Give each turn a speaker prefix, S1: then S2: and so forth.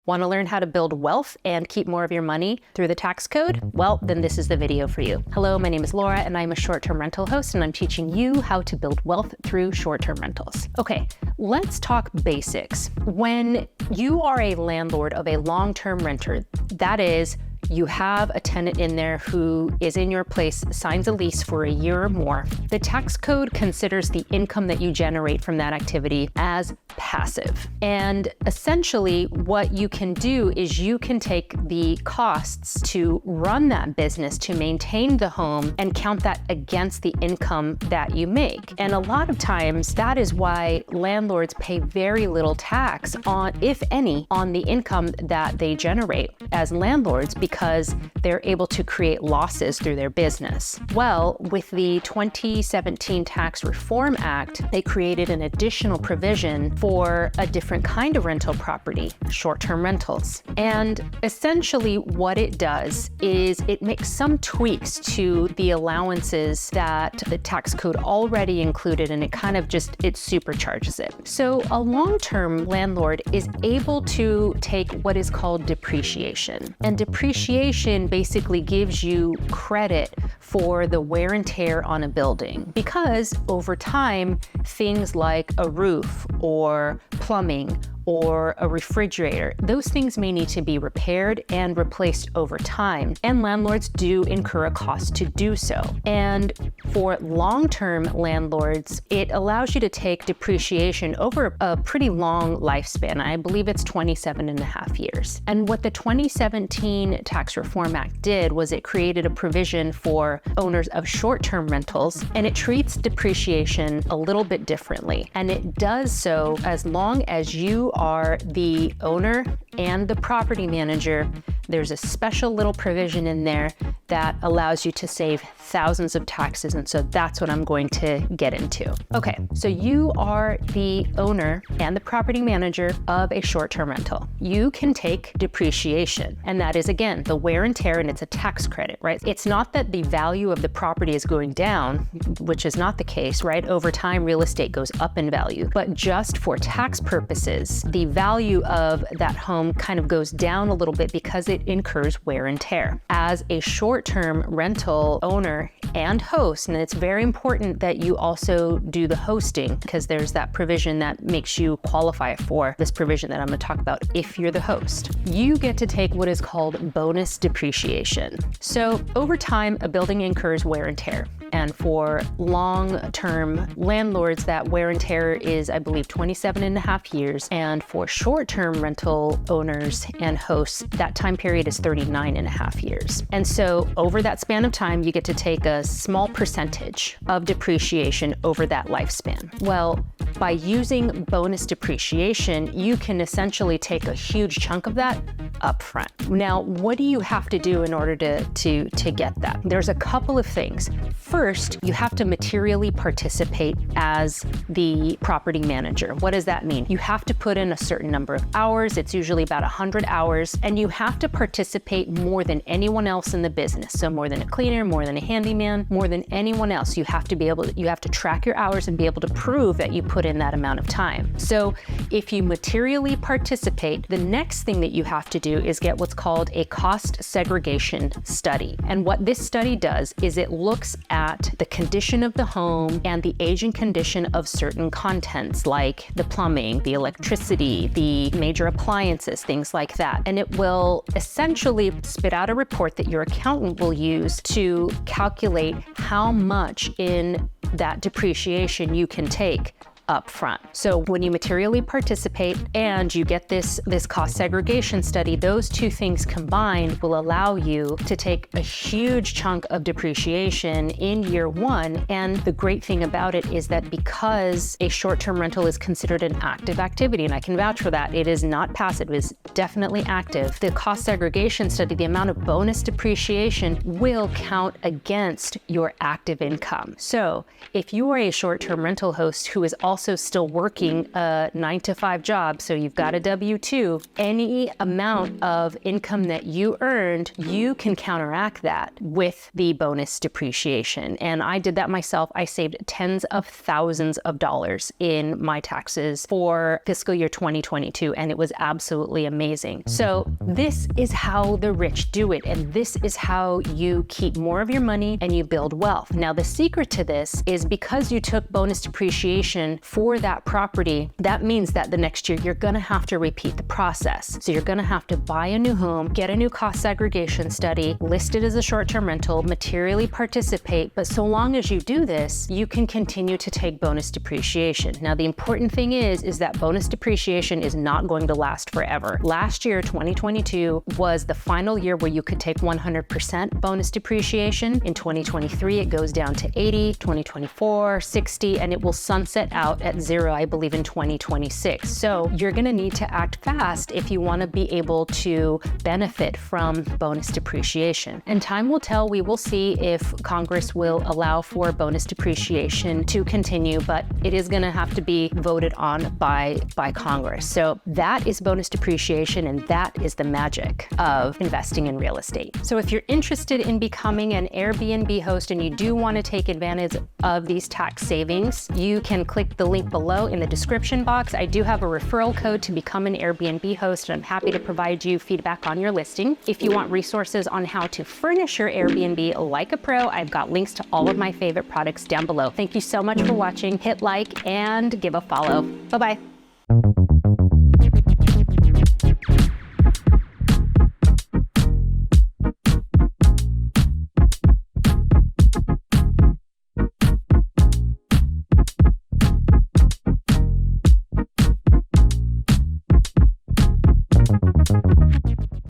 S1: Want to learn how to build wealth and keep more of your money through the tax code? Well, then this is the video for you. Hello, my name is Laura and I'm a short-term rental host, and I'm teaching you how to build wealth through short-term rentals. Okay, let's talk basics. When you are a landlord of a long-term renter, that is, you have a tenant in there who is in your place, signs a lease for a year or more, the tax code considers the income that you generate from that activity as passive. And essentially what you can do is you can take the costs to run that business, to maintain the home, and count that against the income that you make. And a lot of times that is why landlords pay very little tax on, if any, on the income that they generate as landlords, because they're able to create losses through their business. Well, with the 2017 Tax Reform Act, they created an additional provision for a different kind of rental property, short-term rentals. And essentially what it does is it makes some tweaks to the allowances that the tax code already included, and it kind of just, it supercharges it. So a long-term landlord is able to take what is called depreciation. And depreciation basically gives you credit for the wear and tear on a building, because over time, things like a roof or plumbing or a refrigerator, those things may need to be repaired and replaced over time, and landlords do incur a cost to do so. And for long-term landlords, it allows you to take depreciation over a pretty long lifespan. I believe it's 27.5 years. And what the 2017 Tax Reform Act did was it created a provision for owners of short-term rentals, and it treats depreciation a little bit differently. And it does so as long as you are the owner and the property manager. There's a special little provision in there that allows you to save thousands of taxes, and so that's what I'm going to get into. Okay, so you are the owner and the property manager of a short-term rental. You can take depreciation, and that is, again, the wear and tear, and it's a tax credit, right? It's not that the value of the property is going down, which is not the case, right? Over time, real estate goes up in value, but just for tax purposes, the value of that home kind of goes down a little bit because it incurs wear and tear. As a short-term rental owner and host, and it's very important that you also do the hosting, because there's that provision that makes you qualify for this provision that I'm going to talk about if you're the host. You get to take what is called bonus depreciation. So over time, a building incurs wear and tear. And for long-term landlords, that wear and tear is, I believe, 27.5 years. And for short-term rental owners and hosts, that time period is 39.5 years. And so over that span of time, you get to take a small percentage of depreciation over that lifespan. Well, by using bonus depreciation, you can essentially take a huge chunk of that up front. Now, what do you have to do in order to get that? There's a couple of things. First, you have to materially participate as the property manager. What does that mean? You have to put in a certain number of hours. It's usually about 100 hours, and you have to participate more than anyone else in the business. So more than a cleaner, more than a handyman, more than anyone else. You have to track your hours and be able to prove that you put in that amount of time. So if you materially participate, the next thing that you have to do is get what's called a cost segregation study. And what this study does is it looks at the condition of the home and the age and condition of certain contents, like the plumbing, the electricity, the major appliances, things like that. And it will essentially spit out a report that your accountant will use to calculate how much in that depreciation you can take up front. So when you materially participate and you get this cost segregation study, those two things combined will allow you to take a huge chunk of depreciation in year one. And the great thing about it is that because a short-term rental is considered an active activity, and I can vouch for that, it is not passive, it is definitely active. The cost segregation study, the amount of bonus depreciation will count against your active income. So if you are a short-term rental host who is also also still working a 9-to-5 job, so you've got a W-2, any amount of income that you earned, you can counteract that with the bonus depreciation. And I did that myself. I saved tens of thousands of dollars in my taxes for fiscal year 2022, and it was absolutely amazing. So this is how the rich do it, and this is how you keep more of your money and you build wealth. Now, the secret to this is because you took bonus depreciation for that property, that means that the next year you're gonna have to repeat the process. So you're gonna have to buy a new home, get a new cost segregation study, list it as a short-term rental, materially participate, but so long as you do this, you can continue to take bonus depreciation. Now, the important thing is that bonus depreciation is not going to last forever. Last year, 2022, was the final year where you could take 100% bonus depreciation. In 2023, it goes down to 80, 2024, 60, and it will sunset out at 0, I believe, in 2026. So you're gonna need to act fast if you wanna be able to benefit from bonus depreciation. And time will tell. We will see if Congress will allow for bonus depreciation to continue, but it is gonna have to be voted on by Congress. So that is bonus depreciation, and that is the magic of investing in real estate. So if you're interested in becoming an Airbnb host and you do want to take advantage of these tax savings, you can click the link below in the description box. I do have a referral code to become an Airbnb host, and I'm happy to provide you feedback on your listing. If you want resources on how to furnish your Airbnb like a pro, I've got links to all of my favorite products down below. Thank you so much for watching. Hit like and give a follow. Bye-bye.